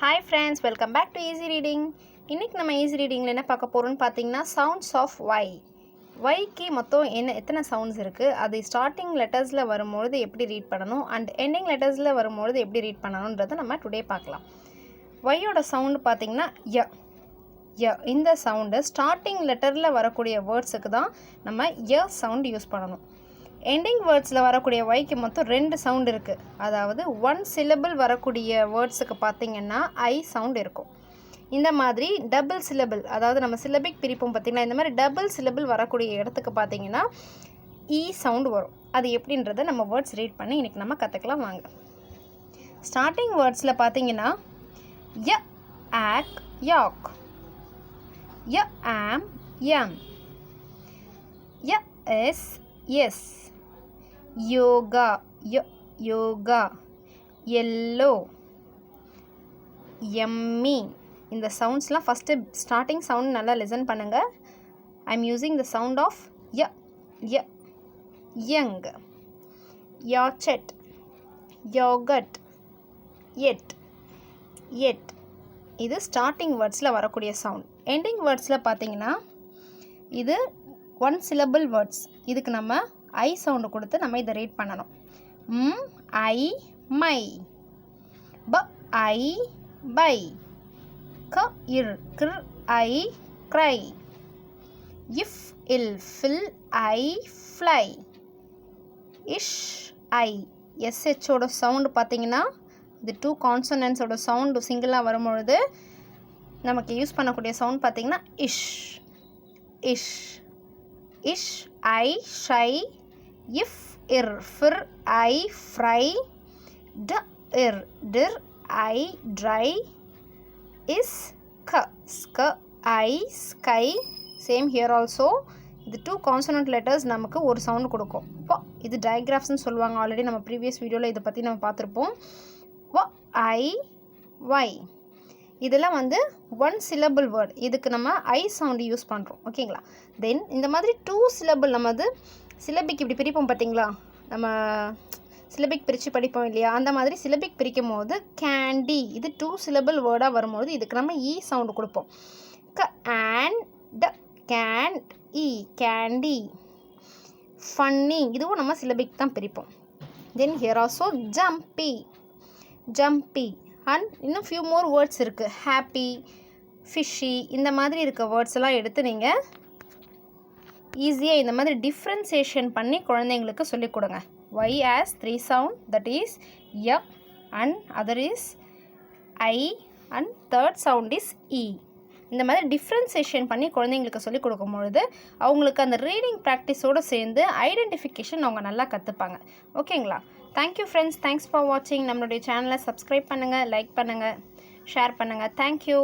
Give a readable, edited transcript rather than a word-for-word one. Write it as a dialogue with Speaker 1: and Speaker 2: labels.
Speaker 1: Hi friends, welcome back to Easy Reading. இன்னைக்கு நம்ம easy ரீடிங்கில் என்ன பார்க்க போகிறோம்னு பார்த்தீங்கன்னா சவுண்ட்ஸ் ஆஃப் ஒய். ஒய்க்கு மொத்தம் எத்தனை சவுண்ட்ஸ் இருக்குது, அது ஸ்டார்டிங் லெட்டர்ஸில் வரும்பொழுது எப்படி ரீட் பண்ணணும் அண்ட் எண்டிங் லெட்டர்ஸில் வரும்பொழுது எப்படி ரீட் பண்ணணுன்றதை நம்ம டுடே பார்க்கலாம். ஒய்யோட சவுண்டு பார்த்தீங்கன்னா ய ய. இந்த சவுண்டு ஸ்டார்டிங் லெட்டரில் வரக்கூடிய வேர்ட்ஸுக்கு தான் நம்ம ய சவுண்டு யூஸ் பண்ணணும். எண்டிங் வேர்ட்ஸில் வரக்கூடிய ஒய்க்கு மொத்தம் 2 சவுண்ட் இருக்குது. அதாவது 1 சிலபிள் வரக்கூடிய வேர்ட்ஸுக்கு பார்த்திங்கன்னா ஐ சவுண்ட் இருக்கும். இந்த மாதிரி டபுள் சிலபிள், அதாவது நம்ம சிலபிக் பிரிப்போம் பார்த்திங்கன்னா, இந்த மாதிரி டபுள் சிலபிள் வரக்கூடிய இடத்துக்கு பார்த்திங்கன்னா இ சவுண்டு வரும். அது எப்படின்றத நம்ம வேர்ட்ஸ் ரீட் பண்ணி இன்றைக்கி நம்ம கற்றுக்கலாம் வாங்க. ஸ்டார்டிங் வேர்ட்ஸில் பார்த்திங்கன்னா ய ஆக் யாக், ய ஆம் யம், ய எஸ் எஸ், யோகா யோகா, எல்லோ, எம்மி. இந்த சவுண்ட்ஸ்லாம் ஃபஸ்ட்டு ஸ்டார்டிங் சவுண்ட் நல்லா லிசன் பண்ணுங்கள். I am using the sound of ய ய. யங், யாச்செட், யோகட், எட் எட். இது ஸ்டார்டிங் வேர்ட்ஸில் வரக்கூடிய சவுண்ட். எண்டிங் வேர்ட்ஸில் பார்த்தீங்கன்னா இது 1 சிலபிள் வேர்ட்ஸ். இதுக்கு நம்ம ஐ சவுண்டு கொடுத்து நம்ம இதை ரீட் பண்ணணும். ஐ மை, ப ஐ பை, க இர் கிர் I cry, if ill fill I fly, ish I. எஸ்ஹெச்சோட சவுண்டு பார்த்தீங்கன்னா இது 2 கான்சனன்ஸோட சவுண்டு சிங்கிளாக வரும்பொழுது நமக்கு யூஸ் பண்ணக்கூடிய சவுண்ட் பார்த்தீங்கன்னா இஷ் இஷ் இஷ் ஐ ஷை, இஃப் இர் ஃபிர் ஐ ஃப்ரை, ட இர் டிர் ஐ ட்ரை, இஸ் க ஸ்க ஐ ஸ்கை. Same here also. இது 2 கான்சனன்ட் லெட்டர்ஸ் நமக்கு ஒரு சவுண்டு கொடுக்கும். இப்போ இது டயக்ராஃப்ஸ்னு சொல்லுவாங்க. ஆல்ரெடி நம்ம ப்ரீவியஸ் வீடியோவில் இதை பற்றி நம்ம பார்த்துருப்போம். வ ஐ ஒய். இதெல்லாம் 1 சிலபிள் வேர்ட். இதுக்கு நம்ம ஐ சவுண்டு யூஸ் பண்ணுறோம். ஓகேங்களா? தென் இந்த மாதிரி 2 சிலபிள் நம்ம சிலபிக் இப்படி பிரிப்போம் பார்த்தீங்களா, நம்ம சிலபிக் பிரித்து படிப்போம் இல்லையா, அந்த மாதிரி சிலபிக் பிரிக்கும் போது கேண்டி, இது 2 சிலபிள் வேர்டாக வரும்போது இதுக்கு நம்ம இ சவுண்டு கொடுப்போம். க அண்ட் கேண்ட் இ, கேண்டி. ஃபன்னி, இதுவும் நம்ம சிலபிக் தான் பிரிப்போம். Then here also jumpy jumpy. And இன்னும் ஃபியூ மோர் வேர்ட்ஸ் இருக்குது. ஹாப்பி, ஃபிஷ்ஷி, இந்த மாதிரி இருக்க வேர்ட்ஸ் எல்லாம் எடுத்து நீங்கள் ஈஸியாக இந்த மாதிரி டிஃப்ரென்சியேஷன் பண்ணி குழந்தைங்களுக்கு சொல்லிக் கொடுங்க. Y has 3 sound, that is ய and other is I and third sound is இ. இந்த மாதிரி டிஃப்ரென்சியேஷன் பண்ணி குழந்தைங்களுக்கு சொல்லிக் கொடுக்கும் பொழுது அவங்களுக்கு அந்த ரீடிங் ப்ராக்டிஸோடு சேர்ந்து ஐடென்டிஃபிகேஷன் அவங்க நல்லா கற்றுப்பாங்க. ஓகேங்களா? தேங்க்யூ ஃப்ரெண்ட்ஸ், தேங்க்ஸ் ஃபார் வாட்சிங். நம்மளுடைய சேனலை சப்ஸ்கிரைப் பண்ணுங்கள், லைக் பண்ணுங்கள், ஷேர் பண்ணுங்கள். தேங்க்யூ.